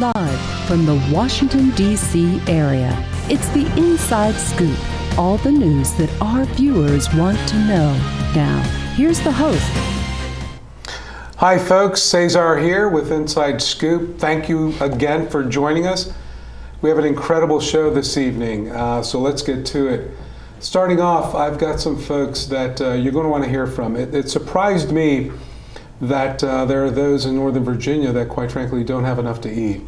Live from the Washington, D.C. area, it's the Inside Scoop. All the news that our viewers want to know. Now, here's the host. Hi folks, Cesar here with Inside Scoop. Thank you again for joining us. We have an incredible show this evening, so let's get to it. Starting off, I've got some folks that you're going to want to hear from. It surprised me that there are those in Northern Virginia that quite frankly don't have enough to eat.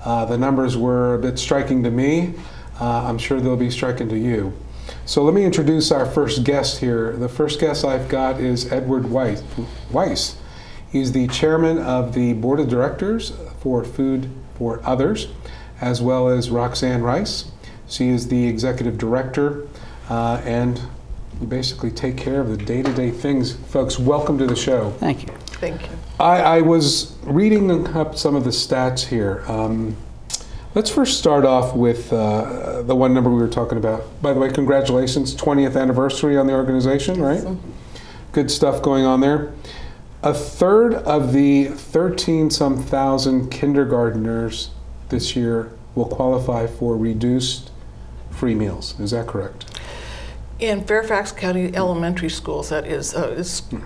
The numbers were a bit striking to me. I'm sure they'll be striking to you. So let me introduce our first guest here. The first guest I've got is Edward Weiss. He's the chairman of the board of directors for Food for Others, as well as Roxanne Rice. She is the executive director, and you basically take care of the day-to-day things. Folks, welcome to the show. Thank you. Thank you. I was reading up some of the stats here. Let's first start off with the one number we were talking about. By the way, congratulations, 20th anniversary on the organization, right? Awesome. Good stuff going on there. A third of the 13-some thousand kindergartners this year will qualify for reduced free meals. Is that correct? In Fairfax County elementary schools, that is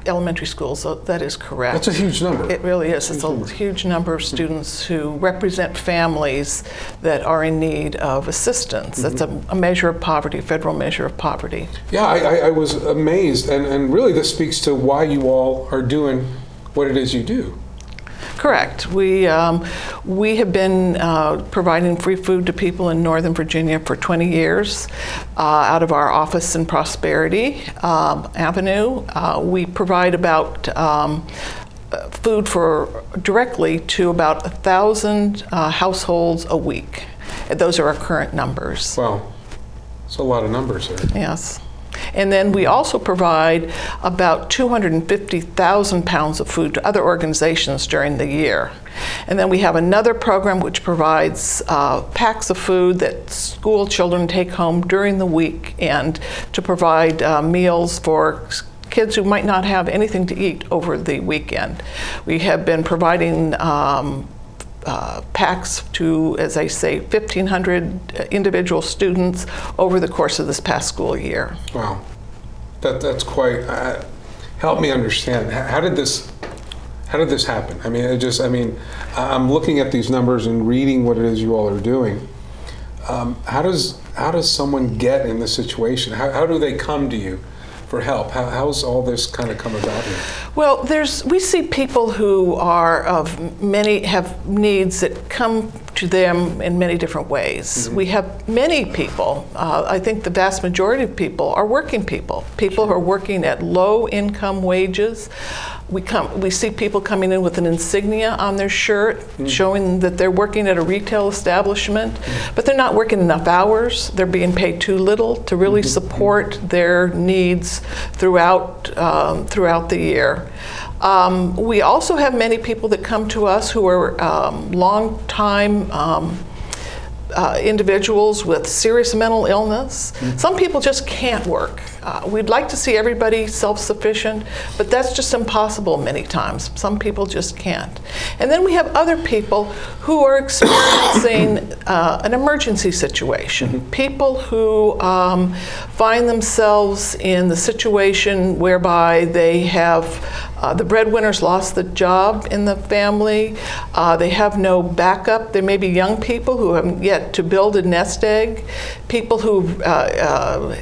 elementary schools. So that is correct. That's a huge number. It really is. It's a huge number of students who represent families that are in need of assistance. That's a measure of poverty, a federal measure of poverty. Yeah, I was amazed, and really this speaks to why you all are doing what it is you do. Correct. We have been providing free food to people in Northern Virginia for 20 years out of our office in Prosperity Avenue. We provide about food directly to about 1,000 households a week. Those are our current numbers. Wow, that's a lot of numbers there. Yes. And then we also provide about 250,000 pounds of food to other organizations during the year. And then we have another program which provides packs of food that school children take home during the week, and to provide meals for kids who might not have anything to eat over the weekend. We have been providing packs to, as I say, 1,500 individual students over the course of this past school year. Wow, that's quite. Help me understand. How did this happen? I mean, I'm looking at these numbers and reading what it is you all are doing. How does someone get in this situation? How do they come to you for help? How's all this kind of come about here? Well, we see people who are have needs that come to them in many different ways. We have many people, I think the vast majority of people are working people who are working at low income wages. We see people coming in with an insignia on their shirt showing that they're working at a retail establishment, but they're not working enough hours. They're being paid too little to really support their needs throughout the year. We also have many people that come to us who are long-time individuals with serious mental illness. Some people just can't work. We'd like to see everybody self-sufficient, but that's just impossible many times. Some people just can't. And then we have other people who are experiencing an emergency situation. People who find themselves in the situation whereby they have the breadwinner's lost the job in the family. They have no backup. There may be young people who haven't yet to build a nest egg. People who've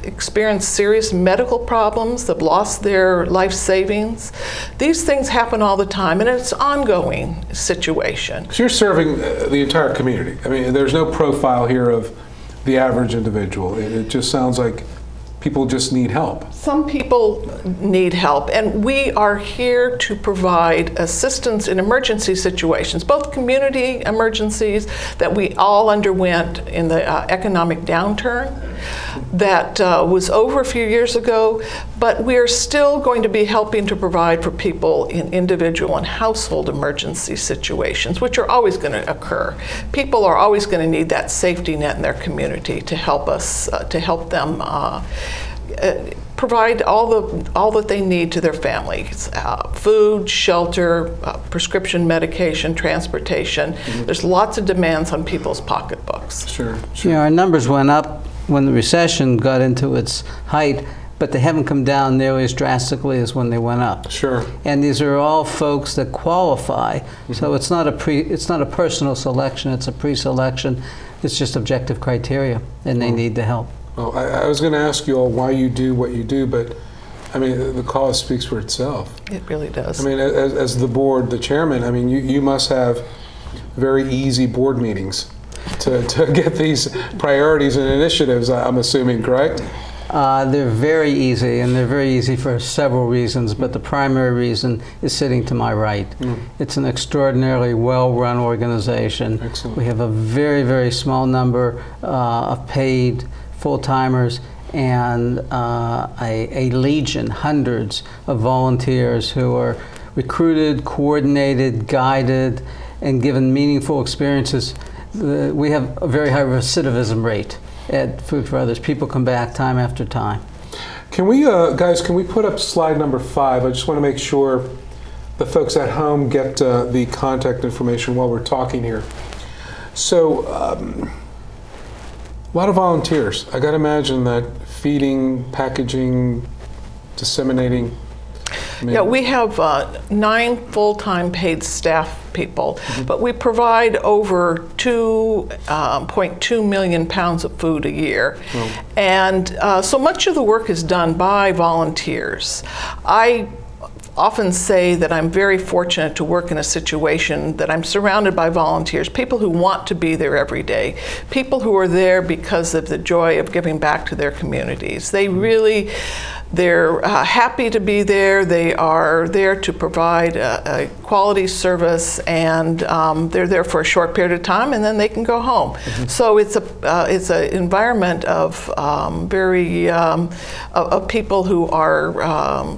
experienced serious medical problems, that have lost their life savings. These things happen all the time, and it's an ongoing situation. So you're serving the entire community. I mean, there's no profile here of the average individual. It just sounds like people just need help. Some people need help, and we are here to provide assistance in emergency situations, both community emergencies that we all underwent in the economic downturn that was over a few years ago, but we are still going to be helping to provide for people in individual and household emergency situations, which are always going to occur. People are always going to need that safety net in their community to help us, to help them provide all that they need to their families: food, shelter, prescription medication, transportation. There's lots of demands on people's pocketbooks. Sure. You know, our numbers went up when the recession got into its height, but they haven't come down nearly as drastically as when they went up. Sure. And these are all folks that qualify, so it's not a personal selection, it's a pre-selection. It's just objective criteria, and they need the help. Well, I was going to ask you all why you do what you do, but I mean, the cause speaks for itself. It really does. I mean, as the board, the chairman, I mean, you must have very easy board meetings to get these priorities and initiatives, I'm assuming, correct? They're very easy, and they're very easy for several reasons, but the primary reason is sitting to my right. It's an extraordinarily well-run organization. Excellent. We have a very, very small number of paid full-timers and a legion, hundreds of volunteers who are recruited, coordinated, guided, and given meaningful experiences. We have a very high recidivism rate at Food for Others. People come back time after time. Can we, guys, can we put up slide number 5? I just want to make sure the folks at home get the contact information while we're talking here. So, a lot of volunteers. I got to imagine that feeding, packaging, disseminating. I mean, yeah, we have 9 full-time paid staff people, but we provide over 2.2 million pounds of food a year. And so much of the work is done by volunteers. I often say that I'm very fortunate to work in a situation that I'm surrounded by volunteers, people who want to be there every day, people who are there because of the joy of giving back to their communities. They really, they're happy to be there. They are there to provide a quality service, and they're there for a short period of time, and then they can go home. So it's an environment of of people who are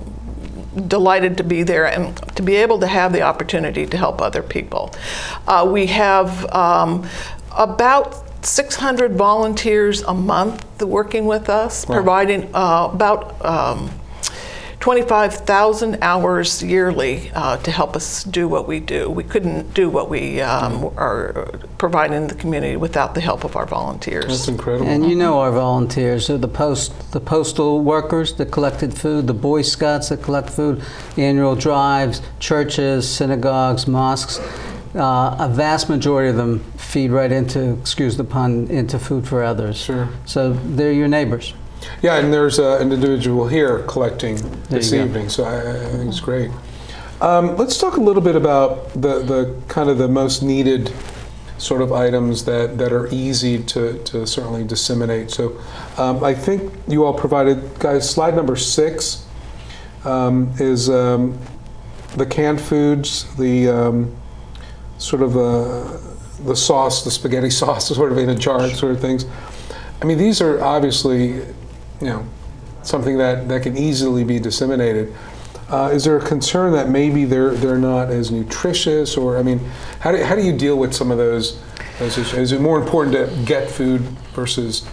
delighted to be there and to be able to have the opportunity to help other people. We have about 600 volunteers a month working with us, providing about 25,000 hours yearly to help us do what we do. We couldn't do what we are providing in the community without the help of our volunteers. That's incredible. And you know our volunteers, so the postal workers that collected food, the Boy Scouts that collect food, annual drives, churches, synagogues, mosques. A vast majority of them feed right into, excuse the pun, into Food for Others. Sure. So they're your neighbors. Yeah, and there's an individual here collecting this evening, so I think it's great. Let's talk a little bit about the kind of the most needed sort of items that are easy to certainly disseminate. So I think you all provided, guys, slide number 6 is the canned foods, the sort of the sauce, the spaghetti sauce sort of in a jar sort of things. I mean, these are obviously, you know, something that can easily be disseminated. Is there a concern that maybe they're not as nutritious, or I mean, how do you deal with some of those issues? Is it more important to get food versus?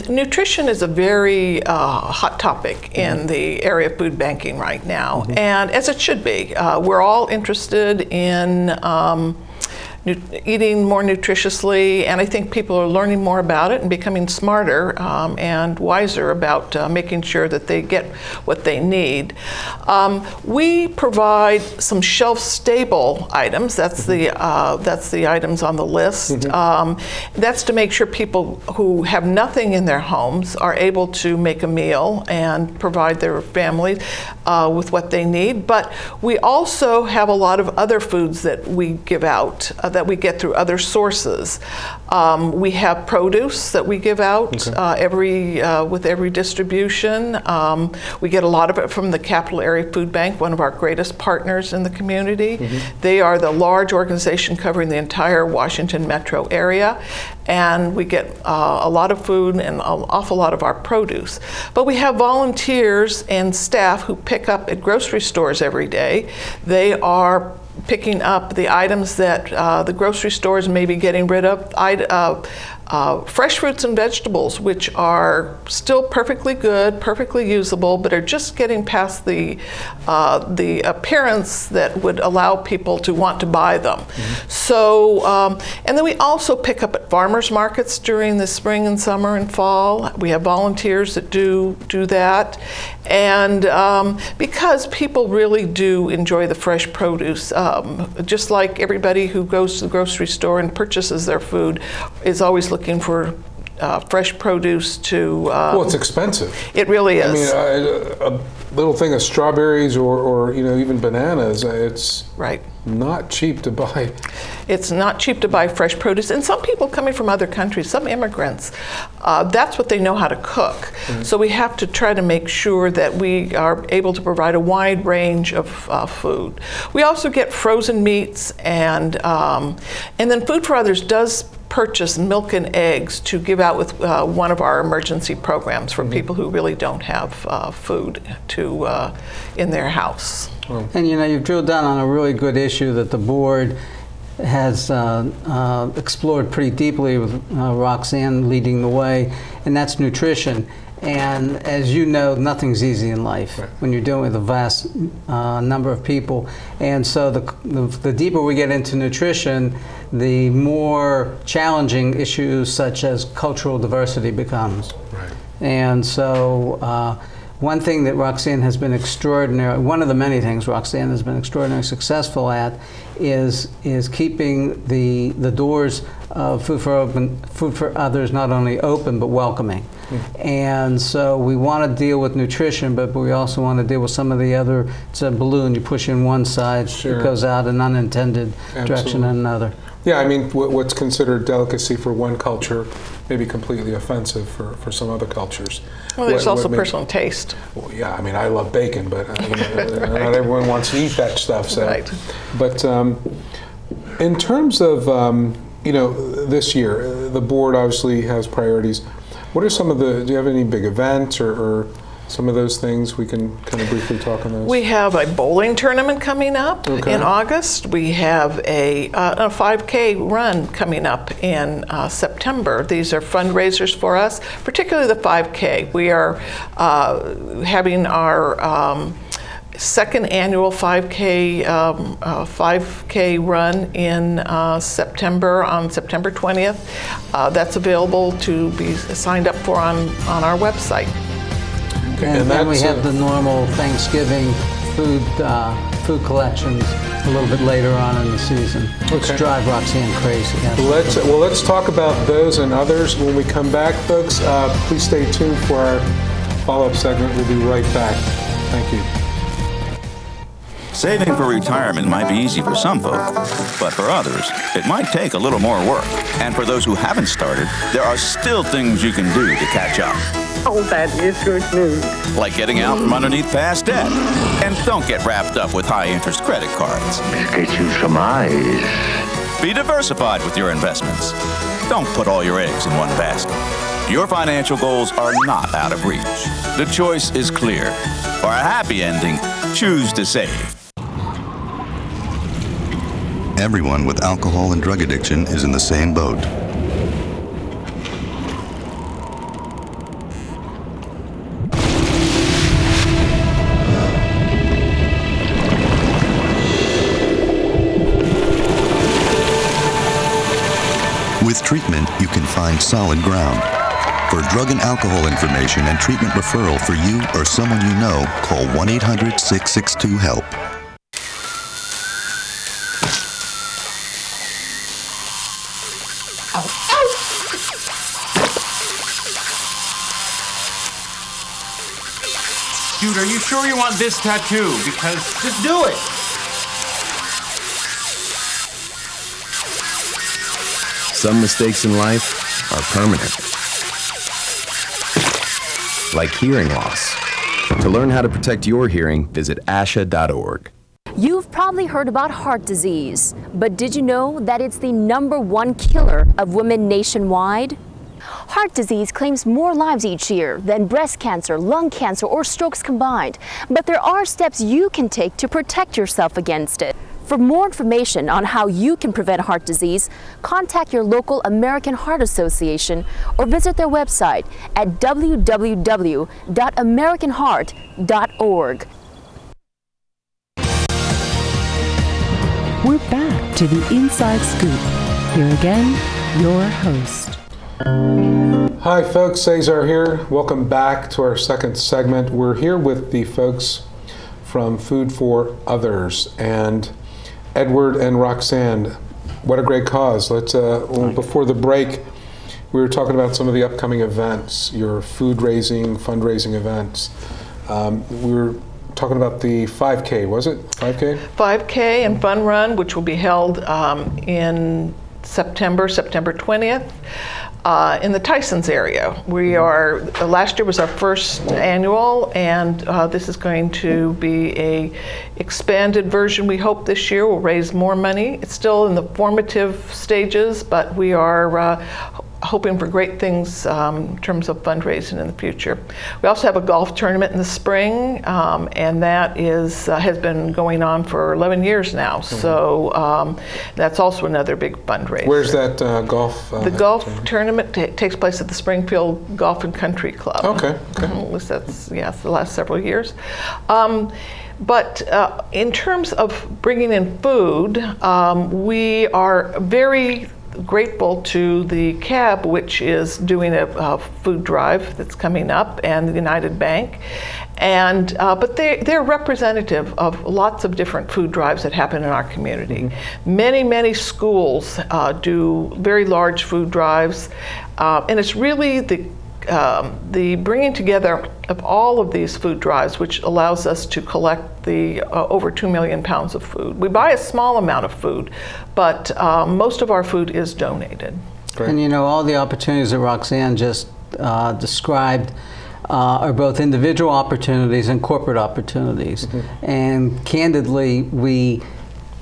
Nutrition is a very hot topic in the area of food banking right now, and as it should be. We're all interested in eating more nutritiously, and I think people are learning more about it and becoming smarter and wiser about making sure that they get what they need. We provide some shelf-stable items. That's the items on the list. That's to make sure people who have nothing in their homes are able to make a meal and provide their families with what they need. But we also have a lot of other foods that we give out that we get through other sources. We have produce that we give out with every distribution. We get a lot of it from the Capital Area Food Bank, one of our greatest partners in the community. They are the large organization covering the entire Washington metro area, and we get a lot of food and an awful lot of our produce. But we have volunteers and staff who pick up at grocery stores every day. They are picking up the items that the grocery stores may be getting rid of, fresh fruits and vegetables, which are still perfectly good, perfectly usable, but are just getting past the appearance that would allow people to want to buy them. So, and then we also pick up at farmers markets during the spring and summer and fall. We have volunteers that do that. And because people really do enjoy the fresh produce, just like everybody who goes to the grocery store and purchases their food is always looking for fresh produce to... well, it's expensive. It really is. I mean, a little thing of strawberries or even bananas, it's right. Not cheap to buy. It's not cheap to buy fresh produce. And some people coming from other countries, some immigrants, that's what they know how to cook. So we have to try to make sure that we are able to provide a wide range of food. We also get frozen meats, and then Food for Others does purchase milk and eggs to give out with one of our emergency programs for people who really don't have food in their house. And you've drilled down on a really good issue that the board has explored pretty deeply with Roxanne leading the way, and that's nutrition. And as you know, nothing's easy in life when you're dealing with a vast number of people. And so the deeper we get into nutrition, the more challenging issues such as cultural diversity becomes. Right. And so one thing that Roxanne has been one of the many things Roxanne has been extraordinarily successful at is keeping the doors of Food for Others not only open but welcoming. And so we want to deal with nutrition, but we also want to deal with some of the other. It's a balloon. You push in one side, it goes out an unintended direction in another. Yeah, I mean, what's considered delicacy for one culture may be completely offensive for some other cultures. Well, there's also personal taste. Well, yeah, I mean, I love bacon, but not everyone wants to eat that stuff. So. Right. But in terms of, this year, the board obviously has priorities. What are some of do you have any big events or some of those things we can kind of briefly talk on those? We have a bowling tournament coming up in August. We have a 5K run coming up in September. These are fundraisers for us, particularly the 5K. We are having our second annual 5K run in September, on September 20th. That's available to be signed up for on our website. And then we have the normal Thanksgiving food collections a little bit later on in the season, which drive Roxanne crazy. Let's talk about those and others when we come back, folks. Please stay tuned for our follow-up segment. We'll be right back. Thank you. Saving for retirement might be easy for some folk, but for others, it might take a little more work. And for those who haven't started, there are still things you can do to catch up. Oh, that is good news. Like getting out from underneath past debt. And don't get wrapped up with high-interest credit cards. Get you some eyes. Be diversified with your investments. Don't put all your eggs in one basket. Your financial goals are not out of reach. The choice is clear. For a happy ending, choose to save. Everyone with alcohol and drug addiction is in the same boat. With treatment, you can find solid ground. For drug and alcohol information and treatment referral for you or someone you know, call 1-800-662-HELP. Dude, are you sure you want this tattoo? Because just do it. Some mistakes in life are permanent. Like hearing loss. To learn how to protect your hearing, visit asha.org. You've probably heard about heart disease, but did you know that it's the #1 killer of women nationwide? Heart disease claims more lives each year than breast cancer, lung cancer, or strokes combined. But there are steps you can take to protect yourself against it. For more information on how you can prevent heart disease, contact your local American Heart Association or visit their website at www.americanheart.org. We're back to the Inside Scoop. Here again, your host. Hi folks, Cesar here. Welcome back to our second segment. We're here with the folks from Food for Others, and Edward and Roxanne. What a great cause. Let's before the break, we were talking about some of the upcoming events, your fundraising events. We were talking about the 5K, was it? 5K? 5K and Fun Run, which will be held in September 20th. In the Tysons area. We are, last year was our first annual, and this is going to be a expanded version. We hope this year will raise more money. It's still in the formative stages, but we are hoping for great things in terms of fundraising in the future. We also have a golf tournament in the spring, and that has been going on for 11 years now. So that's also another big fundraiser. Where's that golf? The golf tournament takes place at the Springfield Golf and Country Club. Okay. At least that's the last several years. But in terms of bringing in food, we are very grateful to the CAB, which is doing a food drive that's coming up, and the United Bank. And but they're representative of lots of different food drives that happen in our community. Many schools do very large food drives, and it's really the bringing together of all of these food drives which allows us to collect the over 2 million pounds of food. We buy a small amount of food, but most of our food is donated. Great. And you know, all the opportunities that Roxanne just described are both individual opportunities and corporate opportunities. And candidly, we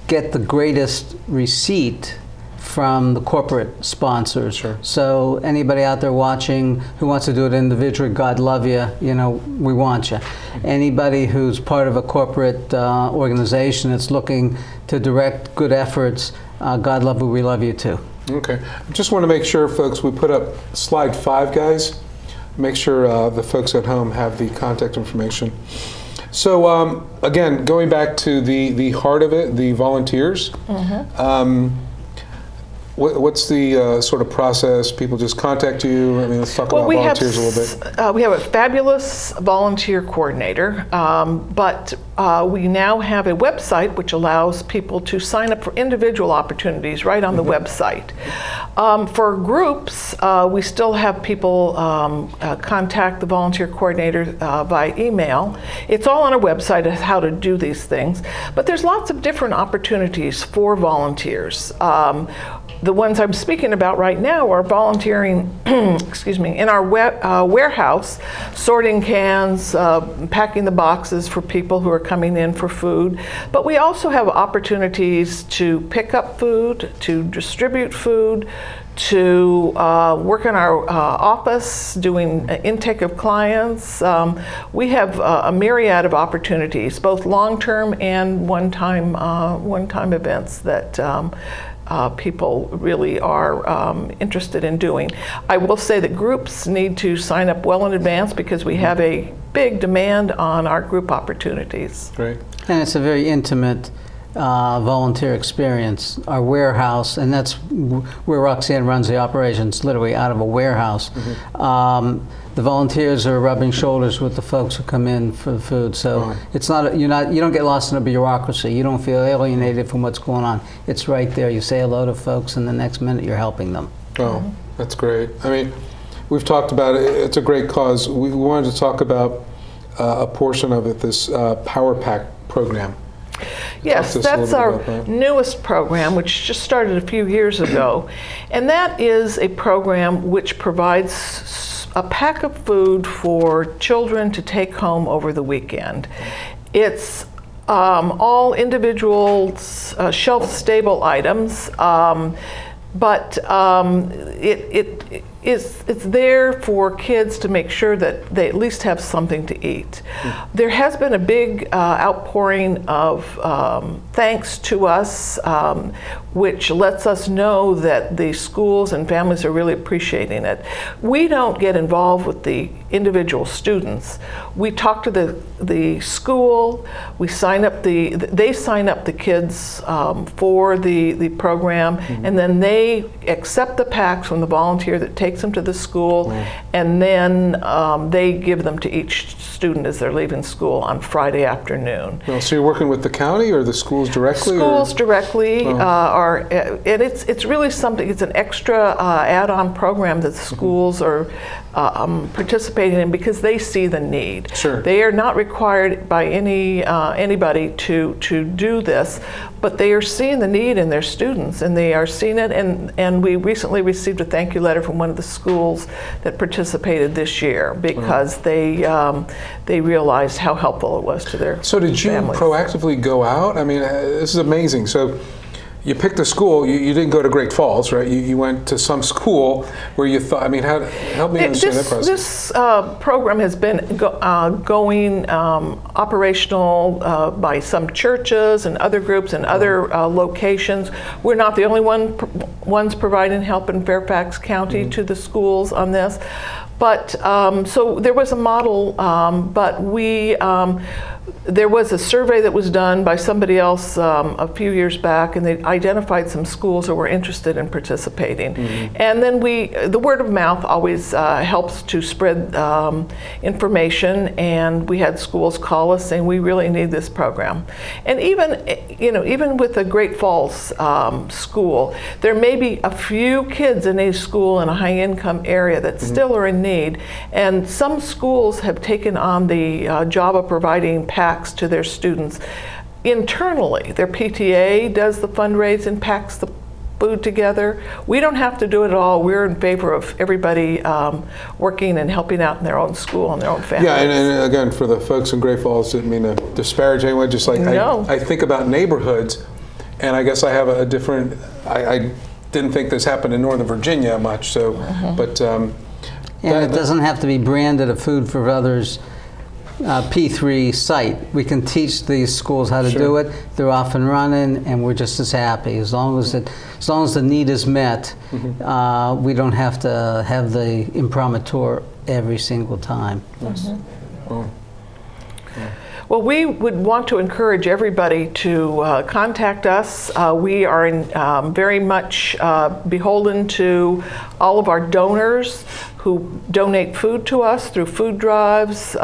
get the greatest receipt from the corporate sponsors. Sure. So anybody out there watching who wants to do it individually, God love you, you know, we want you. Anybody who's part of a corporate organization that's looking to direct good efforts, God love you, we love you too. Okay. I just want to make sure, folks, we put up slide 5, guys. Make sure the folks at home have the contact information. So again, going back to the heart of it, the volunteers. What's the sort of process? People just contact you? I mean, let's talk about volunteers a little bit. We have a fabulous volunteer coordinator, but we now have a website which allows people to sign up for individual opportunities right on the website. For groups, we still have people contact the volunteer coordinator by email. It's all on our website as how to do these things, but there's lots of different opportunities for volunteers. The ones I'm speaking about right now are volunteering, excuse me, in our warehouse, sorting cans, packing the boxes for people who are coming in for food. But we also have opportunities to pick up food, to distribute food, to work in our office doing intake of clients. We have a myriad of opportunities, both long-term and one-time events that people really are interested in doing. I will say that groups need to sign up well in advance because we have a big demand on our group opportunities. Great. And it's a very intimate volunteer experience. Our warehouse, and that's where Roxanne runs the operations, literally out of a warehouse. The volunteers are rubbing shoulders with the folks who come in for the food. So it's not, you don't get lost in a bureaucracy. You don't feel alienated from what's going on. It's right there. You say hello to folks, and the next minute you're helping them. Oh, that's great. I mean, we've talked about it. It's a great cause. We wanted to talk about a portion of it, this Power Pack program. Yes, that's our newest program, which just started a few years ago. And that is a program which provides a pack of food for children to take home over the weekend. It's all individual shelf-stable items, but it's there for kids to make sure that they at least have something to eat. There has been a big outpouring of thanks to us, which lets us know that the schools and families are really appreciating it. We don't get involved with the individual students. We talk to the school. We sign up they sign up the kids for the program, and then they accept the packs from the volunteer that takes them to the school, and then they give them to each student as they're leaving school on Friday afternoon. Well, so you're working with the county or the schools directly? Schools directly are, and it's really something. It's an extra add-on program that the schools are participating in because they see the need. Sure. They are not required by anybody to do this, but they are seeing the need in their students, and they are seeing it. And we recently received a thank you letter from one of the schools that participated this year because they realized how helpful it was to their families. So did you proactively go out? I mean, this is amazing. So you picked a school. You didn't go to Great Falls, right? You went to some school where you thought. I mean, help me understand that process. This program has been going operational by some churches and other groups and other locations. We're not the only ones providing help in Fairfax County to the schools on this. But so there was a model, but there was a survey that was done by somebody else a few years back, and they identified some schools that were interested in participating. And then the word of mouth always helps to spread information, and we had schools call us saying, we really need this program. And even with a Great Falls school, there may be a few kids in a school in a high-income area that still are in need, and some schools have taken on the job of providing packs to their students internally. Their PTA does the fundraising, packs the food together. We don't have to do it all. We're in favor of everybody working and helping out in their own school and their own family. Yeah, and again, for the folks in Great Falls, didn't mean to disparage anyone, just like I think about neighborhoods, and I guess I have a different, I didn't think this happened in Northern Virginia much, so, but and it doesn't have to be branded a Food for Others P3 site. We can teach these schools how to do it. They're off and running, and we're just as happy as long as the need is met. We don't have to have the imprimatur every single time. Well, we would want to encourage everybody to contact us. We are very much beholden to all of our donors who donate food to us through food drives,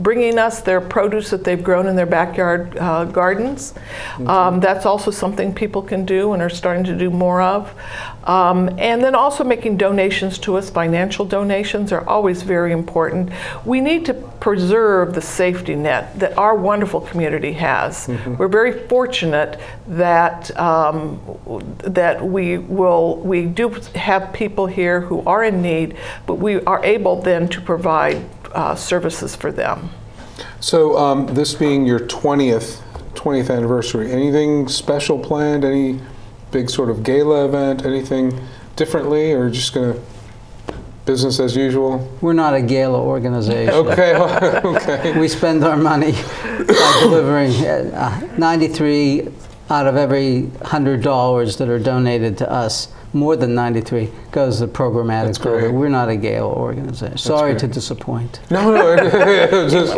bringing us their produce that they've grown in their backyard gardens. That's also something people can do and are starting to do more of. And then also making donations to us. Financial donations are always very important. We need to preserve the safety net that our wonderful community has. We're very fortunate that that we do have people here who are in need, but we are able then to provide services for them. So this being your 20th anniversary, anything special planned? Any big sort of gala event? Anything differently, or just gonna business as usual? We're not a gala organization. Okay, okay. We spend our money by delivering 93 out of every $100 that are donated to us. More than 93 goes to the programmatic program. We're not a gala organization. Sorry to disappoint. No, just,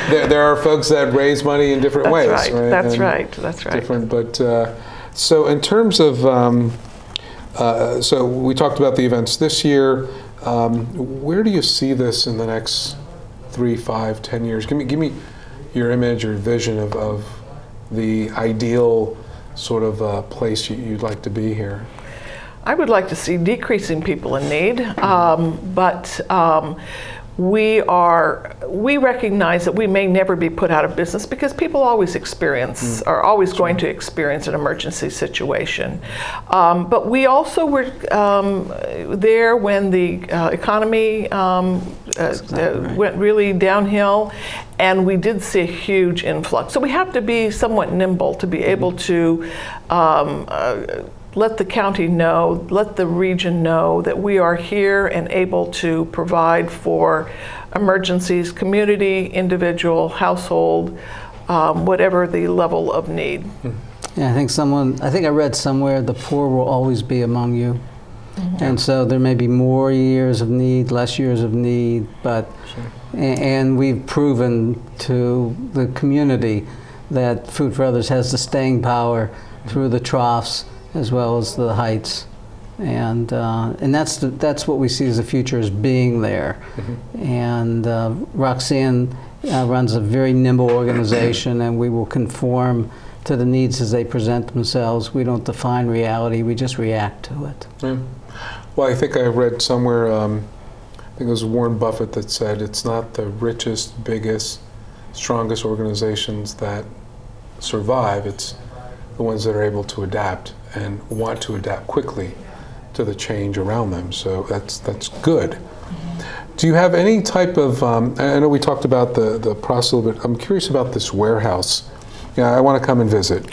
there are folks that raise money in different ways. Right. That's right. Different, but so in terms of, so we talked about the events this year. Where do you see this in the next 3, 5, 10 years? Give me your image or vision of the ideal sort of place you'd like to be here. I would like to see decreasing people in need, but we recognize that we may never be put out of business because people always are always going to experience an emergency situation. But we also were there when the economy went really downhill, and we did see a huge influx. So we have to be somewhat nimble to be able to let the county know, let the region know that we are here and able to provide for emergencies, community, individual, household, whatever the level of need. Yeah, I think I read somewhere, the poor will always be among you. And so there may be more years of need, less years of need, but, and we've proven to the community that Food for Others has the staying power through the troughs as well as the heights. And that's what we see as the future, as being there. And Roxanne runs a very nimble organization, and we will conform to the needs as they present themselves. We don't define reality, we just react to it. Well, I think I read somewhere, I think it was Warren Buffett that said it's not the richest, biggest, strongest organizations that survive, it's the ones that are able to adapt and want to adapt quickly to the change around them. So that's good. Do you have any type of, I know we talked about the process a little bit, I'm curious about this warehouse. Yeah, I want to come and visit.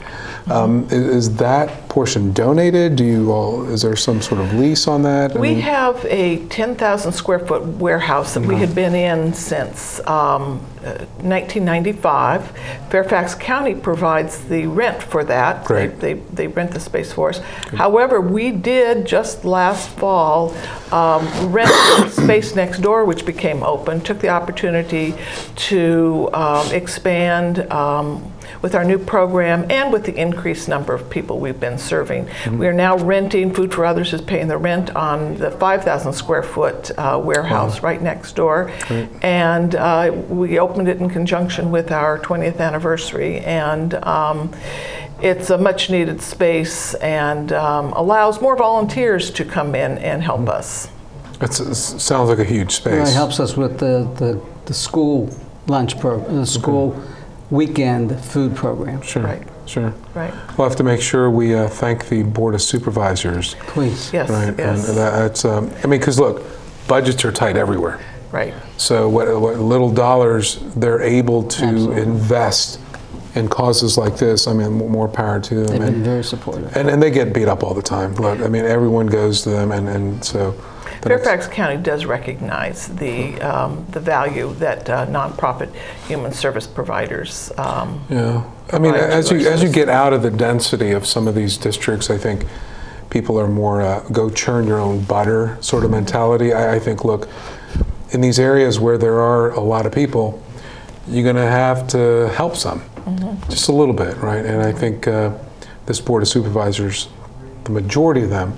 Is that portion donated? Is there some sort of lease on that? We have a 10,000 square foot warehouse that we had been in since 1995. Fairfax County provides the rent for that. Great. They rent the space for us. However, we did just last fall rent the space next door, which became open, took the opportunity to expand with our new program and with the increased number of people we've been serving. We are now renting, Food for Others is paying the rent on the 5,000 square foot warehouse right next door. And we opened it in conjunction with our 20th anniversary. And it's a much needed space and allows more volunteers to come in and help us. It sounds like a huge space. It helps us with the school lunch program, the school weekend food program. Sure, right. Sure. Right. We'll have to make sure we thank the Board of Supervisors. Please. Yes. Right. Yes. And that's, I mean, because look, budgets are tight everywhere. Right. So what little dollars they're able to invest in causes like this, I mean, more power to them. They've been very supportive. And they get beat up all the time. Look, I mean, everyone goes to them, and so. Fairfax County does recognize the value that nonprofit human service providers. Yeah, I mean, as you get out of the density of some of these districts, I think people are more go churn your own butter sort of mentality. I think, look, in these areas where there are a lot of people, you're going to have to help some, just a little bit, right? And I think this Board of Supervisors, the majority of them,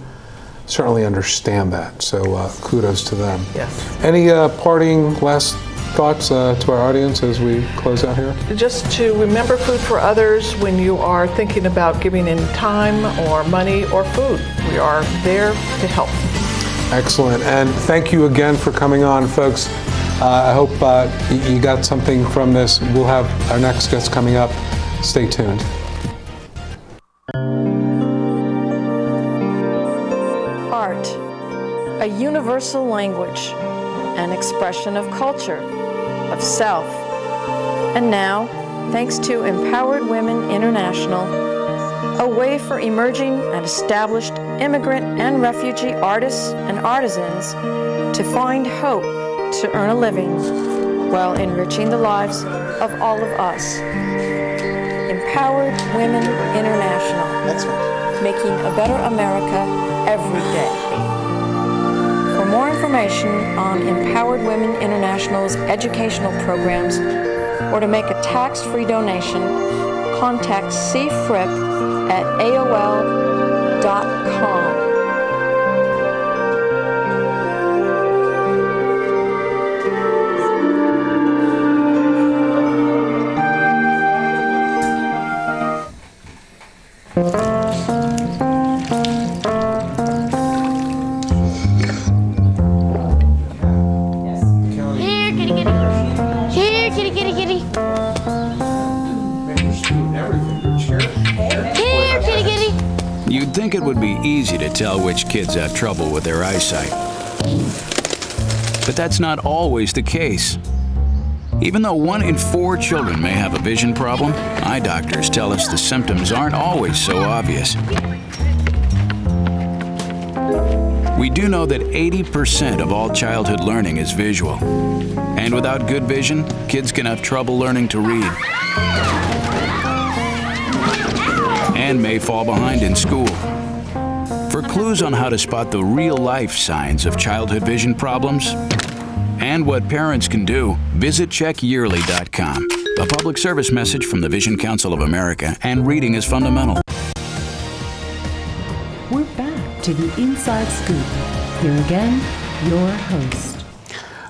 certainly understand that. So kudos to them. Yes. Any parting last thoughts to our audience as we close out here? Just to remember Food for Others when you are thinking about giving in time or money or food. We are there to help. Excellent. And thank you again for coming on, folks. I hope you got something from this. We'll have our next guest coming up. Stay tuned. Art, a universal language, an expression of culture, of self. And now, thanks to Empowered Women International, a way for emerging and established immigrant and refugee artists and artisans to find hope to earn a living while enriching the lives of all of us. Empowered Women International. That's right. Making a better America every day. For more information on Empowered Women International's educational programs or to make a tax-free donation, contact cfrip at AOL.com. You'd think it would be easy to tell which kids have trouble with their eyesight. But that's not always the case. Even though 1 in 4 children may have a vision problem, eye doctors tell us the symptoms aren't always so obvious. We do know that 80% of all childhood learning is visual. And without good vision, kids can have trouble learning to read and may fall behind in school. For clues on how to spot the real-life signs of childhood vision problems and what parents can do, visit checkyearly.com. A public service message from the Vision Council of America and Reading is Fundamental. We're back to the Inside Scoop. Here again, your host.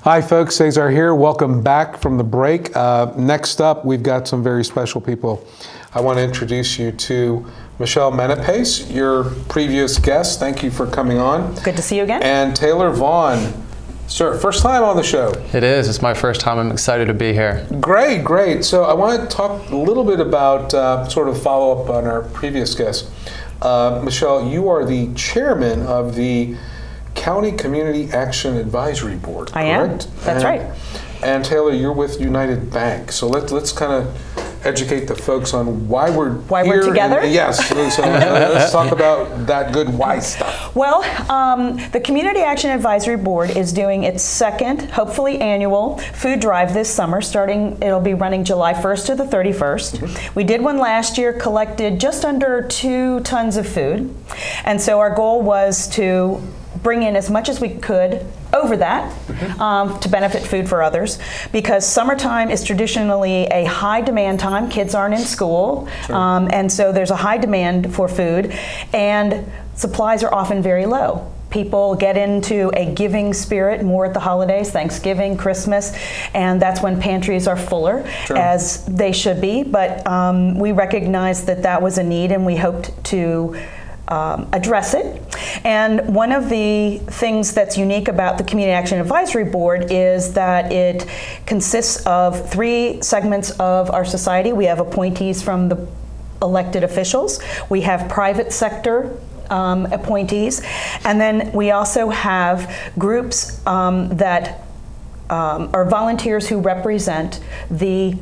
Hi folks, Cesar here. Welcome back from the break. Next up, we've got some very special people. I want to introduce you to Michele Menapace, your previous guest. Thank you for coming on. Good to see you again. And Taylor Vaughn. Sir, first time on the show. It is. It's my first time. I'm excited to be here. Great, great. So I want to talk a little bit about sort of follow up on our previous guest. Michele, you are the chairman of the County Community Action Advisory Board, correct? I am. That's right. And Taylor, you're with United Bank. So let's kind of educate the folks on why we're here. Together. Yes. So let's talk about that good Weiss stuff. Well, the Community Action Advisory Board is doing its second, hopefully annual, food drive this summer. It'll be running July 1st to the 31st. Mm-hmm. We did one last year, collected just under 2 tons of food. And so our goal was to bring in as much as we could over that to benefit food for others, because summertime is traditionally a high demand time. Kids aren't in school, sure. And so there's a high demand for food, and supplies are often very low. People get into a giving spirit more at the holidays, Thanksgiving, Christmas, and that's when pantries are fuller, sure. as they should be. But we recognized that was a need, and we hoped to address it. And one of the things that's unique about the Community Action Advisory Board is that it consists of 3 segments of our society. We have appointees from the elected officials. We have private sector appointees. And then we also have groups that are volunteers who represent the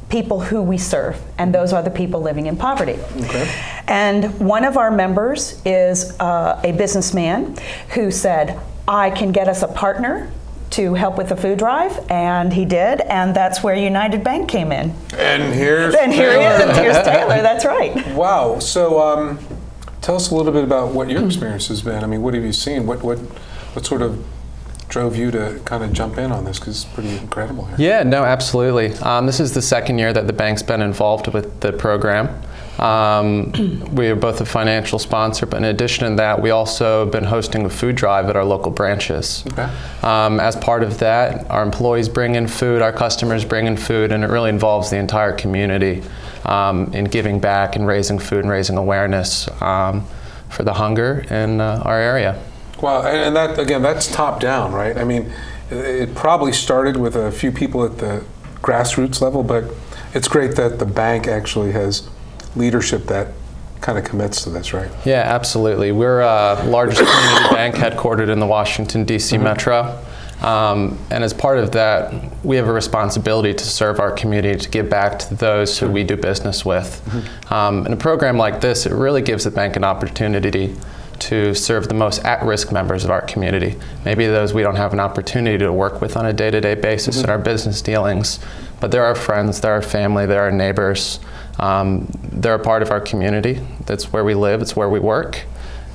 people who we serve, and those are the people living in poverty. Okay. And one of our members is a businessman who said, I can get us a partner to help with the food drive, and he did, and that's where United Bank came in. And here's Taylor. Here he is, and here's Taylor, that's right. Wow, so tell us a little bit about what your experience has been. I mean, what have you seen? What sort of drove you to kind of jump in on this, because it's pretty incredible here? Yeah, no, absolutely. This is the second year that the bank's been involved with the program. We are both a financial sponsor, but in addition to that, we also have been hosting a food drive at our local branches. Okay. As part of that, our employees bring in food, our customers bring in food, and it really involves the entire community in giving back and raising food and raising awareness for the hunger in our area. Well, and that, again, that's top down, right? I mean, it probably started with a few people at the grassroots level, but it's great that the bank actually has leadership that kind of commits to this, right? Yeah, absolutely. We're a largest community bank headquartered in the Washington, D.C. metro. And as part of that, we have a responsibility to serve our community, to give back to those who we do business with. In a program like this, it really gives the bank an opportunity to serve the most at-risk members of our community. Maybe those we don't have an opportunity to work with on a day-to-day basis in our business dealings, but they're our friends, they're our family, they're our neighbors. They're a part of our community. That's where we live, it's where we work,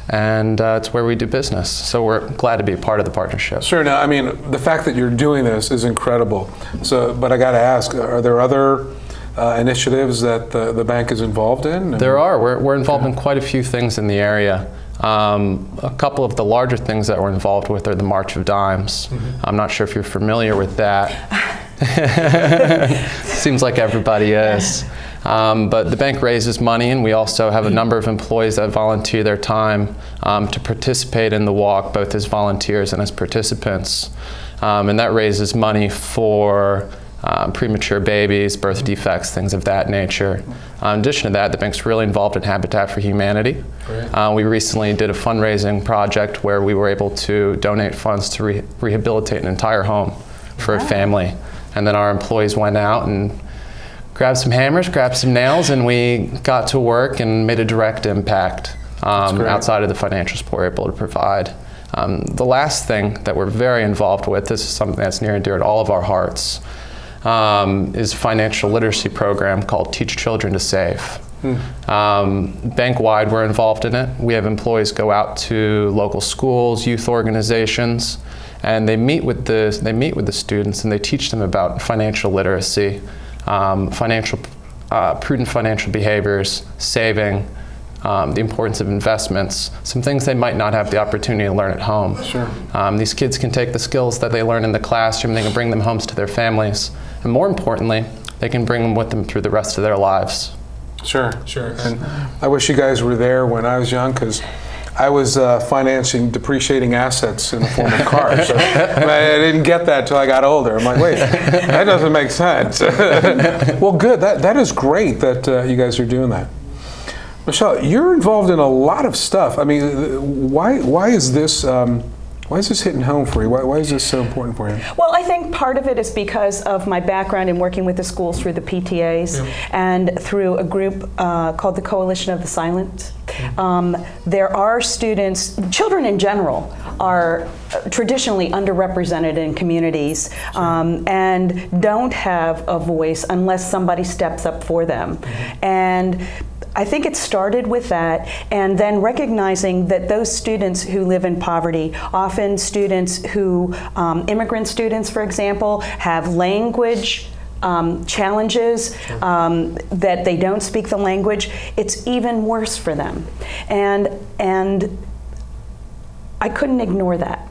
and it's where we do business. So we're glad to be a part of the partnership. Sure. Now, I mean, the fact that you're doing this is incredible. So, but I got to ask, are there other initiatives that the bank is involved in? There are. We're involved in quite a few things in the area. A couple of the larger things that we're involved with are the March of Dimes. I'm not sure if you're familiar with that. Seems like everybody is. But the bank raises money, and we also have a number of employees that volunteer their time to participate in the walk, both as volunteers and as participants. And that raises money for premature babies, birth defects, things of that nature. In addition to that, the bank's really involved in Habitat for Humanity. We recently did a fundraising project where we were able to donate funds to rehabilitate an entire home for a family. And then our employees went out and grabbed some hammers, grabbed some nails, and we got to work and made a direct impact outside of the financial support we're able to provide. The last thing that we're very involved with, this is something that's near and dear to all of our hearts, is a financial literacy program called Teach Children to Save. Bank-wide, we're involved in it. We have employees go out to local schools, youth organizations, and they meet with the students and they teach them about financial literacy, prudent financial behaviors, saving, the importance of investments, some things they might not have the opportunity to learn at home. Sure. These kids can take the skills that they learn in the classroom, they can bring them home to their families, and more importantly, they can bring them with them through the rest of their lives. Sure, sure. And I wish you guys were there when I was young, because I was financing depreciating assets in the form of cars. So I didn't get that till I got older. I'm like, wait, that doesn't make sense. Well, good. That is great that you guys are doing that. Michele, you're involved in a lot of stuff. I mean, why is this hitting home for you? Why is this so important for you? Well, I think part of it is because of my background in working with the schools through the PTAs and through a group called the Coalition of the Silent. There are students, children in general, are traditionally underrepresented in communities and don't have a voice unless somebody steps up for them. And I think it started with that, and then recognizing that those students who live in poverty, often students who, immigrant students, for example, have language challenges, that they don't speak the language, it's even worse for them. And I couldn't ignore that.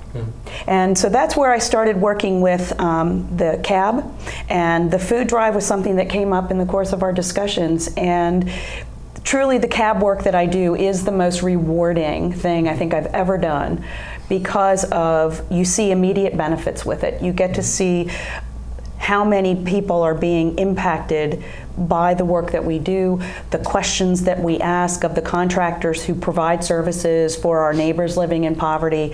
And so that's where I started working with the CAB, and the food drive was something that came up in the course of our discussions. And truly, the CAB work that I do is the most rewarding thing I think I've ever done, because of, you see immediate benefits with it. You get to see how many people are being impacted by the work that we do, the questions that we ask of the contractors who provide services for our neighbors living in poverty,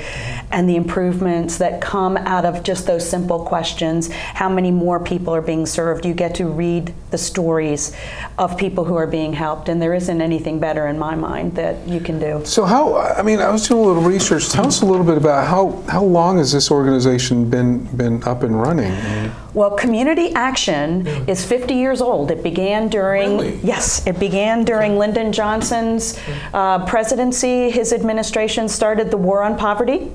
and the improvements that come out of just those simple questions. How many more people are being served? You get to read the stories of people who are being helped, and there isn't anything better in my mind that you can do. So I was doing a little research. Tell us a little bit about how long has this organization been up and running? Well, Community Action is 50 years old. It began during, yes, it began during Lyndon Johnson's presidency. His administration started the War on Poverty,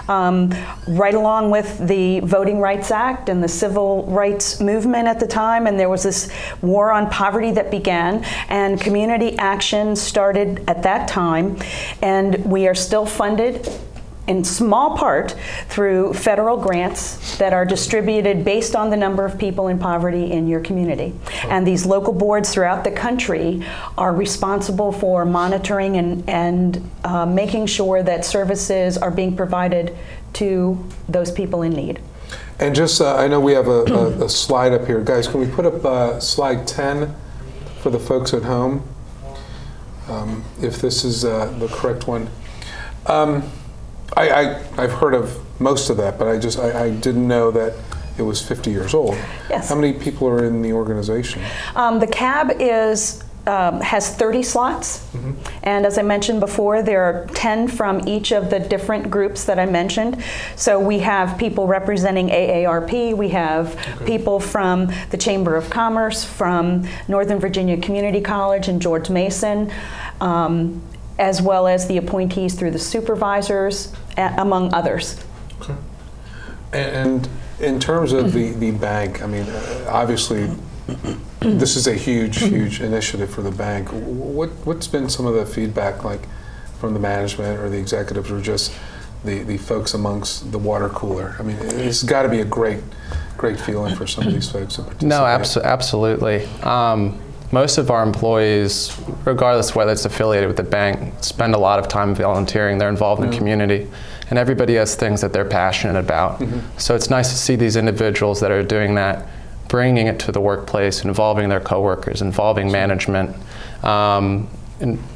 right along with the Voting Rights Act and the Civil Rights Movement at the time, and there was this war on poverty that began, and Community Action started at that time, and we are still funded in small part through federal grants that are distributed based on the number of people in poverty in your community. And these local boards throughout the country are responsible for monitoring and making sure that services are being provided to those people in need. And just, I know we have a slide up here. Guys, can we put up slide 10 for the folks at home? If this is the correct one. I've heard of most of that, but I didn't know that it was 50 years old. Yes. How many people are in the organization? The CAB has 30 slots, and as I mentioned before, there are 10 from each of the different groups that I mentioned. So we have people representing AARP, we have people from the Chamber of Commerce, from Northern Virginia Community College and George Mason, as well as the appointees through the supervisors, among others. Okay. And in terms of the bank, I mean, obviously, this is a huge initiative for the bank. What's been some of the feedback, like from the management or the executives, or just the folks amongst the water cooler? I mean, it's got to be a great feeling for some of these folks to participate. No, absolutely. Most of our employees, regardless of whether it's affiliated with the bank, spend a lot of time volunteering. They're involved in the community, and everybody has things that they're passionate about. So it's nice to see these individuals that are doing that, bringing it to the workplace, involving their coworkers, involving management, and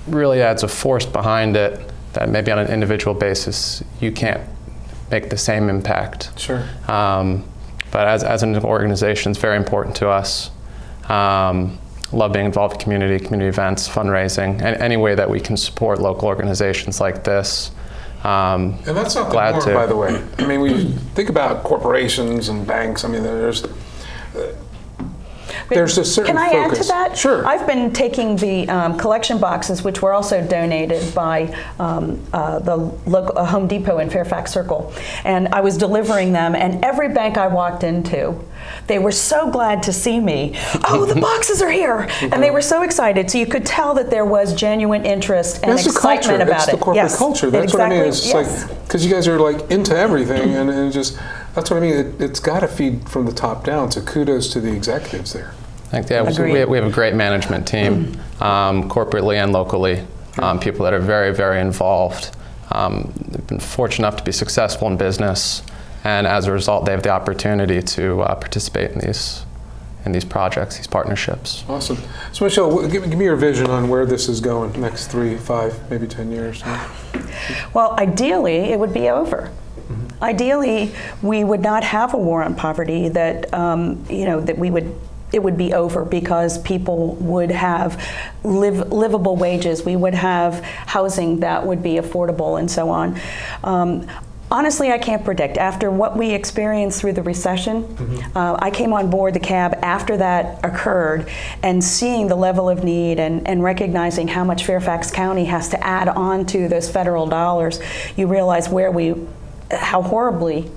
really adds a force behind it that maybe on an individual basis you can't make the same impact. Sure. But as an organization, it's very important to us. Love being involved in community events, fundraising, and any way that we can support local organizations like this. And that's not the norm, by the way. I mean, we think about corporations and banks. I mean, there's a certain Can I focus. add to that? Sure. I've been taking the collection boxes, which were also donated by the local Home Depot in Fairfax Circle, and I was delivering them, and every bank I walked into, they were so glad to see me. Oh, the boxes are here! And they were so excited. So you could tell that there was genuine interest and excitement about it. It's the corporate culture. That's what I mean. It's like, because you guys are like into everything, and just, that's what I mean. It's got to feed from the top down. So kudos to the executives there. We have a great management team, corporately and locally. People that are very, very involved. They've been fortunate enough to be successful in business, and as a result, they have the opportunity to participate in these projects, these partnerships. Awesome. So Michele, give me your vision on where this is going next 3, 5, maybe 10 years. Well, ideally, it would be over. Ideally, we would not have a war on poverty. That it would be over because people would have livable wages. We would have housing that would be affordable and so on. Honestly, I can't predict. After what we experienced through the recession, I came on board the cab after that occurred, and seeing the level of need and recognizing how much Fairfax County has to add on to those federal dollars, you realize how horrible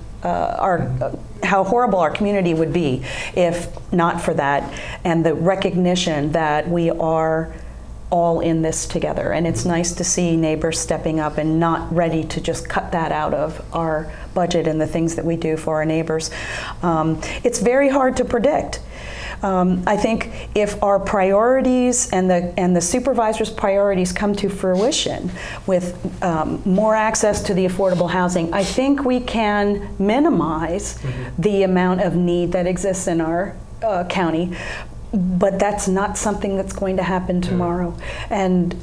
our community would be if not for that, and the recognition that we are all in this together. And it's nice to see neighbors stepping up and not ready to just cut that out of our budget and the things that we do for our neighbors. It's very hard to predict. I think if our priorities and the supervisor's priorities come to fruition with more access to the affordable housing, I think we can minimize the amount of need that exists in our county. But that's not something that's going to happen tomorrow. And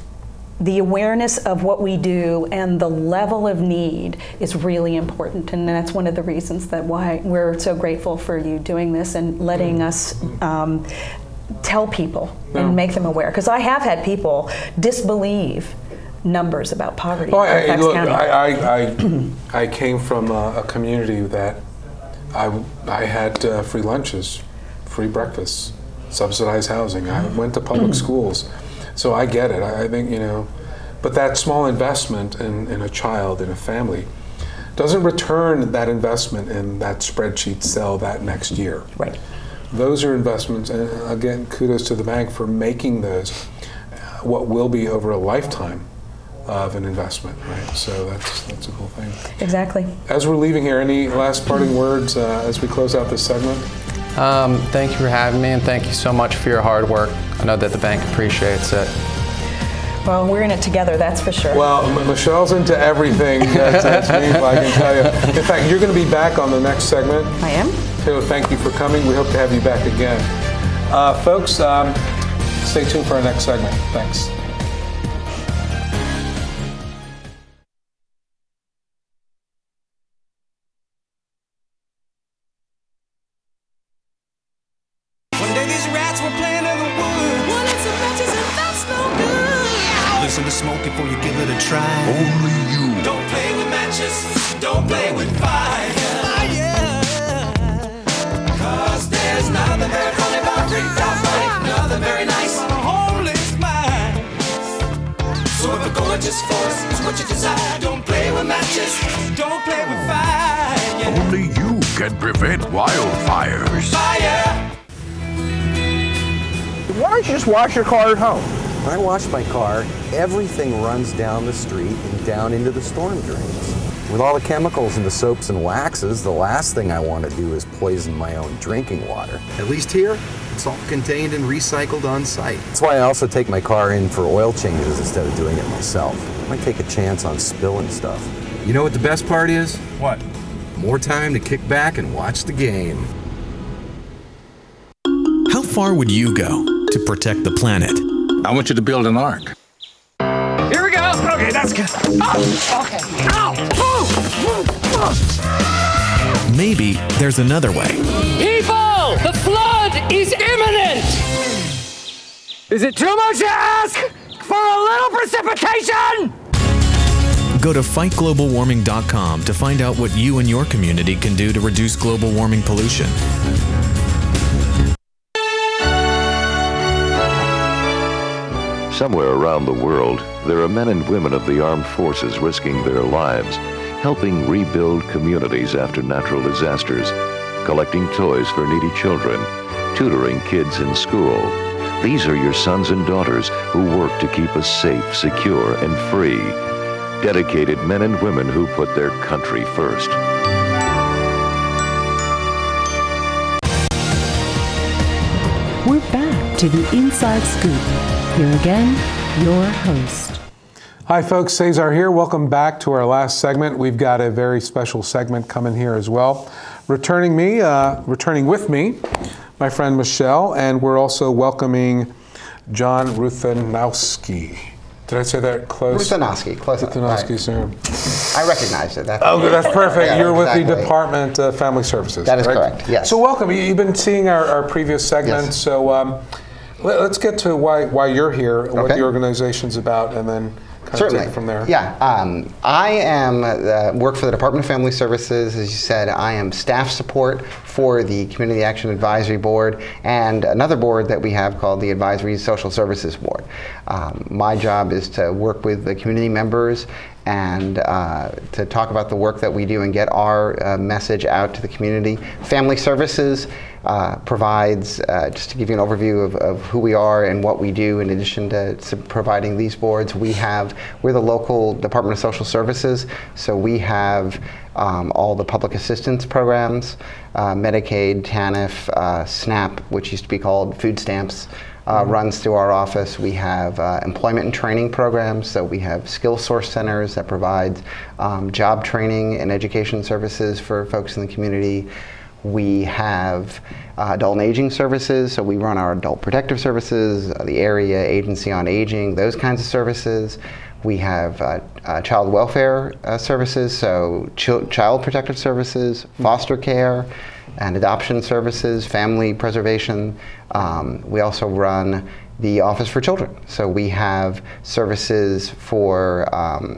the awareness of what we do and the level of need is really important, and that's one of the reasons that why we're so grateful for you doing this and letting us tell people and make them aware. Because I have had people disbelieve numbers about poverty in Fairfax County. I came from a community that I had free lunches, free breakfasts, subsidized housing. I went to public schools. So I get it. I think, but that small investment in a child, in a family, doesn't return that investment in that spreadsheet cell that next year. Right. Those are investments, and again, kudos to the bank for making those what will be over a lifetime of an investment, right? So that's a cool thing. Exactly. As we're leaving here, any last parting words as we close out this segment? Thank you for having me, and thank you so much for your hard work. I know that the bank appreciates it. Well, we're in it together, that's for sure. Well, Michele's into everything. That's me, I can tell you. In fact, you're going to be back on the next segment. I am. So thank you for coming. We hope to have you back again. Folks, stay tuned for our next segment. Thanks. Listen to smoke before you give it a try. Only you. Don't play with matches. Don't play with fire. Cause there's nothing very funny about rigged out money. Nothing very nice on a homeless mind. So if a gorgeous force is what you desire, don't play with matches. Don't play with fire. Only you can prevent wildfires. Fire. Why don't you just wash your car at home? When I wash my car, everything runs down the street and down into the storm drains. With all the chemicals in the soaps and waxes, the last thing I want to do is poison my own drinking water. At least here, it's all contained and recycled on site. That's why I also take my car in for oil changes instead of doing it myself. I might take a chance on spilling stuff. You know what the best part is? What? More time to kick back and watch the game. How far would you go to protect the planet? I want you to build an ark. Here we go. Okay, that's good. Oh, okay. Ow! Maybe there's another way. People, the flood is imminent! Is it too much to ask for a little precipitation? Go to fightglobalwarming.com to find out what you and your community can do to reduce global warming pollution. Somewhere around the world, there are men and women of the armed forces risking their lives, helping rebuild communities after natural disasters, collecting toys for needy children, tutoring kids in school. These are your sons and daughters who work to keep us safe, secure, and free. Dedicated men and women who put their country first. We're back to the Inside Scoop. Here again, your host. Hi folks, Cesar here. Welcome back to our last segment. We've got a very special segment coming here as well. Returning with me, my friend Michele, and we're also welcoming John Ruthinoski. Did I say that close? Ruthinoski, close enough. Ruthinoski, sir. I recognized it. That's perfect. Yeah, you're with the Department of Family Services. That is right? correct, yes. So welcome. You've been seeing our previous segments. Yes. So let's get to why you're here, and what the organization's about, and then kind of take it from there. Yeah. I am work for the Department of Family Services. As you said, I am staff support for the Community Action Advisory Board and another board that we have called the Advisory Social Services Board. My job is to work with the community members and to talk about the work that we do and get our message out to the community. Family Services provides, just to give you an overview of who we are and what we do in addition to providing these boards, we're the local Department of Social Services, so we have all the public assistance programs, Medicaid, TANF, SNAP, which used to be called food stamps, runs through our office. We have employment and training programs, so we have skill source centers that provide job training and education services for folks in the community. We have adult and aging services, so we run our adult protective services, the area agency on aging, those kinds of services. We have child welfare services, so child protective services, foster care, and adoption services, family preservation. We also run the Office for Children. So we have services for,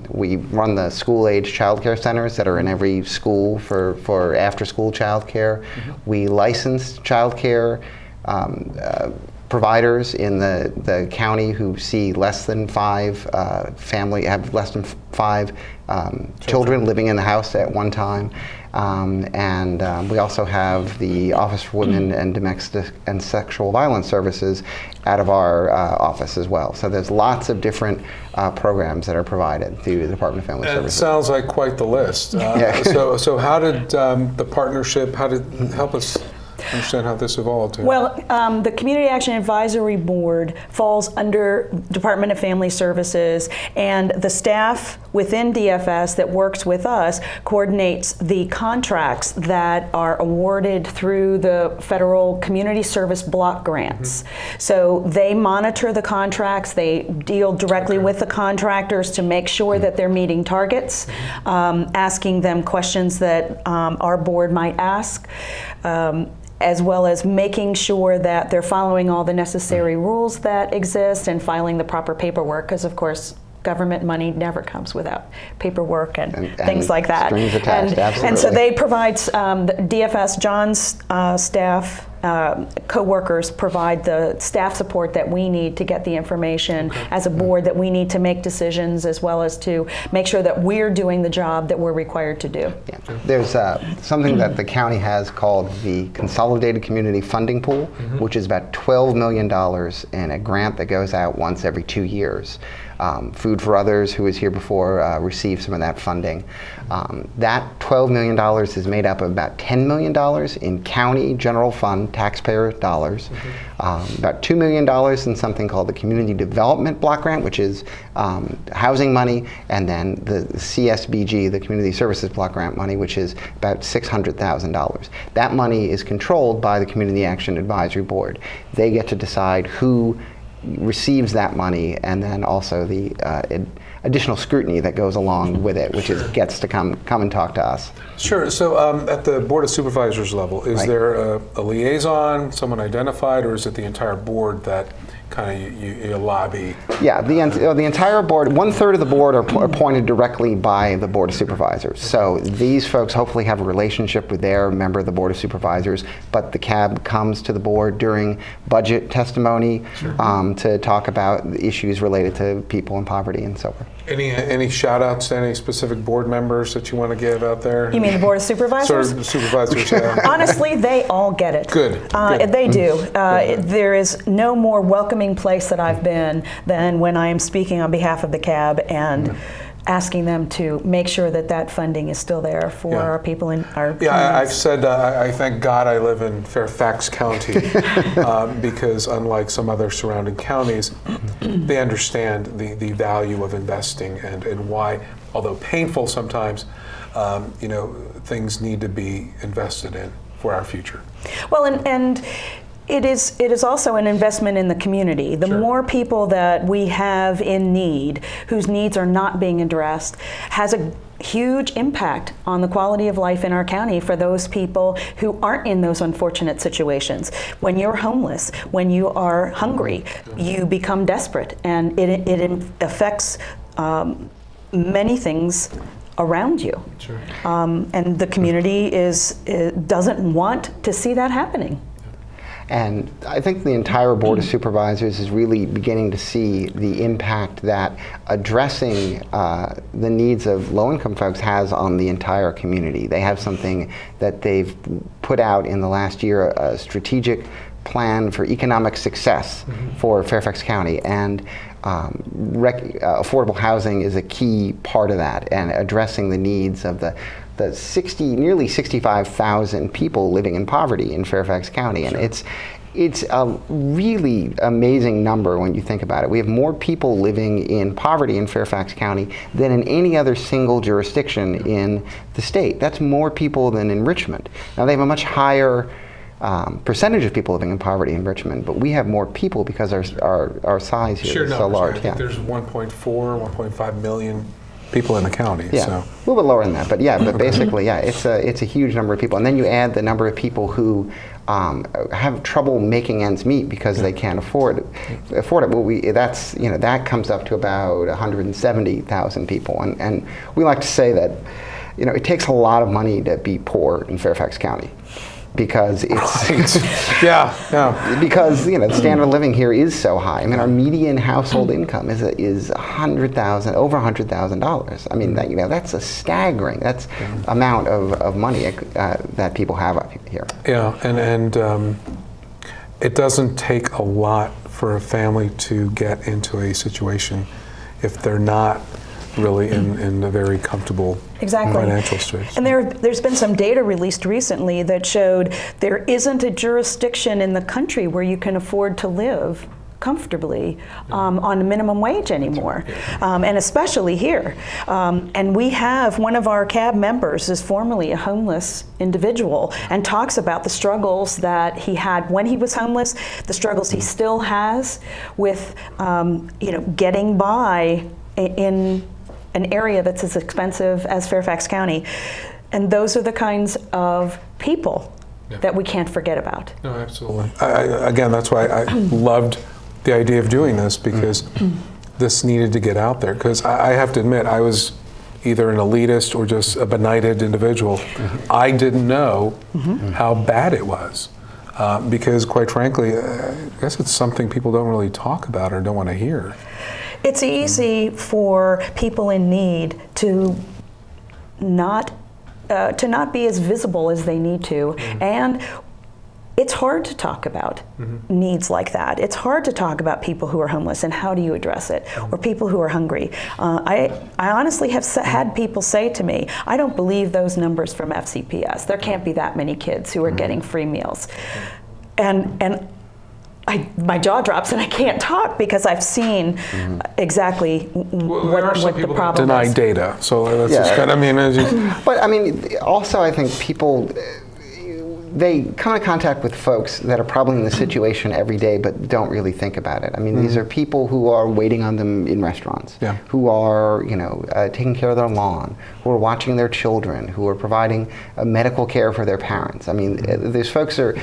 we run the school-age child care centers that are in every school for after-school child care. We license child care providers in the county who see less than five have less than five children living in the house at one time. We also have the Office for Women and Domestic and Sexual Violence Services out of our office as well. So there's lots of different programs that are provided through the Department of Family Services. It sounds like quite the list. So how did the partnership, help us understand how this evolved here? Well, the Community Action Advisory Board falls under Department of Family Services, and the staff within DFS that works with us coordinates the contracts that are awarded through the federal community service block grants. So they monitor the contracts, they deal directly with the contractors to make sure that they're meeting targets, asking them questions that our board might ask. As well as making sure that they're following all the necessary rules that exist and filing the proper paperwork, because of course government money never comes without paperwork and things like that. Strings attached, absolutely. And so they provide, DFS, John's staff, co-workers provide the staff support that we need to get the information as a board that we need to make decisions, as well as to make sure that we're doing the job that we're required to do. Yeah. There's something that the county has called the Consolidated Community Funding Pool, which is about $12 million in a grant that goes out once every 2 years. Food for Others, who was here before, received some of that funding. That $12 million is made up of about $10 million in county general fund taxpayer dollars, about $2 million in something called the Community Development Block Grant, which is housing money, and then the CSBG, the Community Services Block Grant money, which is about $600,000. That money is controlled by the Community Action Advisory Board. They get to decide who receives that money, and then also the additional scrutiny that goes along with it, which gets to come and talk to us. Sure. So at the Board of Supervisors level, is there a liaison, someone identified, or is it the entire board that kind of you lobby. Yeah, the entire board, 1/3 of the board are appointed directly by the Board of Supervisors. So these folks hopefully have a relationship with their member of the Board of Supervisors, but the CAB comes to the board during budget testimony to talk about issues related to people in poverty and so forth. Any shout outs to any specific board members that you want to give out there? You mean the Board of Supervisors? Sort of supervisors, yeah. Honestly, they all get it. Good. They do. There is no more welcoming place that I've been than when I am speaking on behalf of the CAB and asking them to make sure that that funding is still there for our people in our communities. I've said I thank God I live in Fairfax County because unlike some other surrounding counties, they understand the value of investing and why, although painful sometimes, things need to be invested in for our future. Well, and it is also an investment in the community. The more people that we have in need, whose needs are not being addressed, has a huge impact on the quality of life in our county for those people who aren't in those unfortunate situations. When you're homeless, when you are hungry, you become desperate, and it affects many things around you. And the community doesn't want to see that happening. And I think the entire Board of Supervisors is really beginning to see the impact that addressing the needs of low-income folks has on the entire community. They have something that they've put out in the last year, a strategic plan for economic success for Fairfax County, and affordable housing is a key part of that, and addressing the needs of the nearly 65,000 people living in poverty in Fairfax County. And it's a really amazing number when you think about it. We have more people living in poverty in Fairfax County than in any other single jurisdiction in the state. That's more people than in Richmond. Now, they have a much higher percentage of people living in poverty in Richmond, but we have more people because our size here is so large. I think there's 1.4, 1.5 million people in the county. Yeah, so. a little bit lower than that, but but basically, it's a huge number of people. And then you add the number of people who have trouble making ends meet because they can't afford it. Well, that comes up to about 170,000 people, and we like to say that it takes a lot of money to be poor in Fairfax County. Because it's because the standard of living here is so high. I mean, our median household income is over $100,000. I mean, that's a staggering. That's amount of money that people have up here. Yeah, and it doesn't take a lot for a family to get into a situation if they're not really in a very comfortable financial space. And there's been some data released recently that showed there isn't a jurisdiction in the country where you can afford to live comfortably on a minimum wage anymore, and especially here. And we have one of our CAB members is formerly a homeless individual and talks about the struggles that he had when he was homeless, the struggles he still has with getting by in an area that's as expensive as Fairfax County. And those are the kinds of people that we can't forget about. No, absolutely. Again, that's why I loved the idea of doing this, because this needed to get out there. Because I have to admit, I was either an elitist or just a benighted individual. I didn't know how bad it was. Because quite frankly, I guess it's something people don't really talk about or don't want to hear. It's easy for people in need to not be as visible as they need to, and it's hard to talk about needs like that. It's hard to talk about people who are homeless and how do you address it, or people who are hungry. I honestly have had people say to me, I don't believe those numbers from FCPS. There can't be that many kids who are getting free meals. And my jaw drops and I can't talk because I've seen exactly what the problem deny is. data, so that's just kind of, But I mean, also I think people, they come in contact with folks that are probably in the situation every day but don't really think about it. I mean, these are people who are waiting on them in restaurants, who are taking care of their lawn, who are watching their children, who are providing medical care for their parents. I mean, these folks are,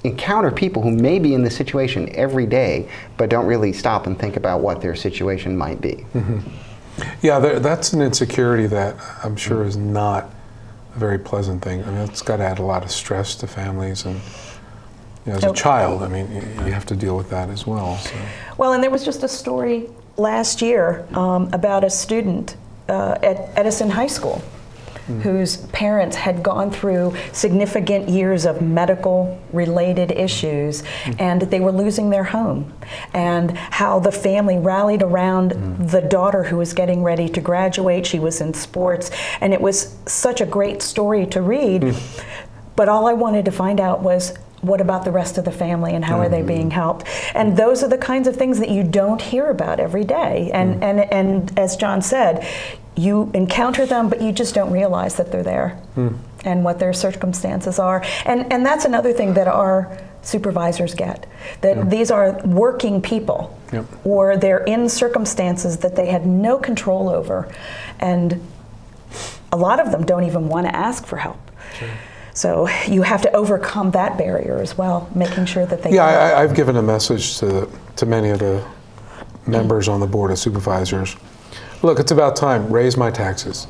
encounter people who may be in this situation every day, but don't really stop and think about what their situation might be. Yeah, that's an insecurity that I'm sure is not a very pleasant thing. I mean, it's got to add a lot of stress to families, and as a child, I mean, you have to deal with that as well. So. Well, and there was just a story last year about a student at Edison High School whose parents had gone through significant years of medical-related issues, and they were losing their home, and how the family rallied around the daughter who was getting ready to graduate. She was in sports, and it was such a great story to read, but all I wanted to find out was, what about the rest of the family, and how are they being helped? And those are the kinds of things that you don't hear about every day. And as John said, you encounter them, but you just don't realize that they're there and what their circumstances are. And that's another thing that our supervisors get, that these are working people, or they're in circumstances that they had no control over. And a lot of them don't even want to ask for help. So you have to overcome that barrier as well, making sure that they I've given a message to many of the members on the Board of Supervisors. Look, it's about time. Raise my taxes.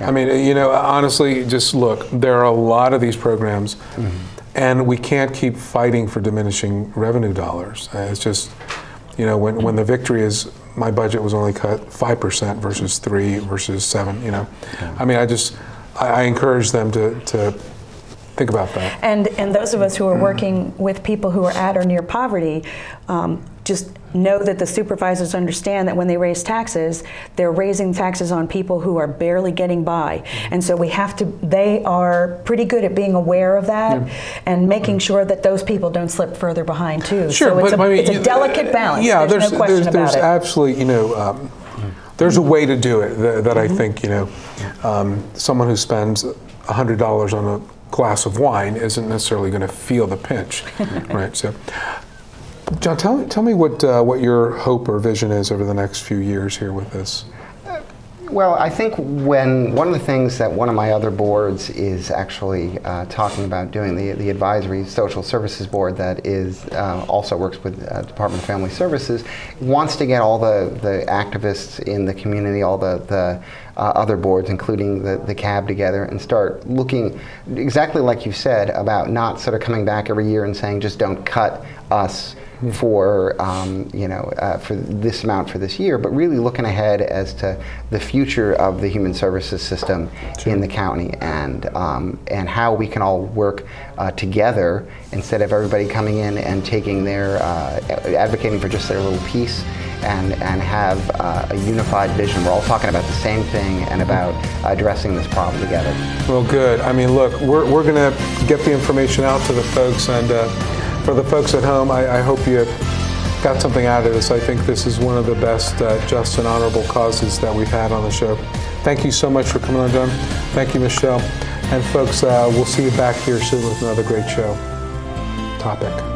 I mean, honestly, just look, there are a lot of these programs, and we can't keep fighting for diminishing revenue dollars. It's just, when the victory is, my budget was only cut 5% versus 3 versus 7, I mean, I encourage them to think about that. And those of us who are working with people who are at or near poverty, just know that the supervisors understand that when they raise taxes, they're raising taxes on people who are barely getting by. And so they are pretty good at being aware of that and making sure that those people don't slip further behind too. Sure, so it's a delicate balance. Yeah, there's no question about there's it. Absolutely, there's a way to do it that I think, someone who spends $100 on a glass of wine isn't necessarily going to feel the pinch, right? So, John, tell me what your hope or vision is over the next few years here with this. Well, I think one of the things that one of my other boards is actually talking about doing, the Advisory Social Services Board that is also works with Department of Family Services, wants to get all the activists in the community, all the other boards, including the CAB, together and start looking exactly like you said about not sort of coming back every year and saying just don't cut us for for this amount for this year, but really looking ahead as to the future of the human services system in the county, and how we can all work together instead of everybody coming in and taking their advocating for just their little piece, and have a unified vision. We're all talking about the same thing and about addressing this problem together. Well, good. I mean, look, we're going to get the information out to the folks, and for the folks at home, I hope you got something out of this. I think this is one of the best just and honorable causes that we've had on the show. Thank you so much for coming on, John. Thank you, Michele. And folks, we'll see you back here soon with another great show topic.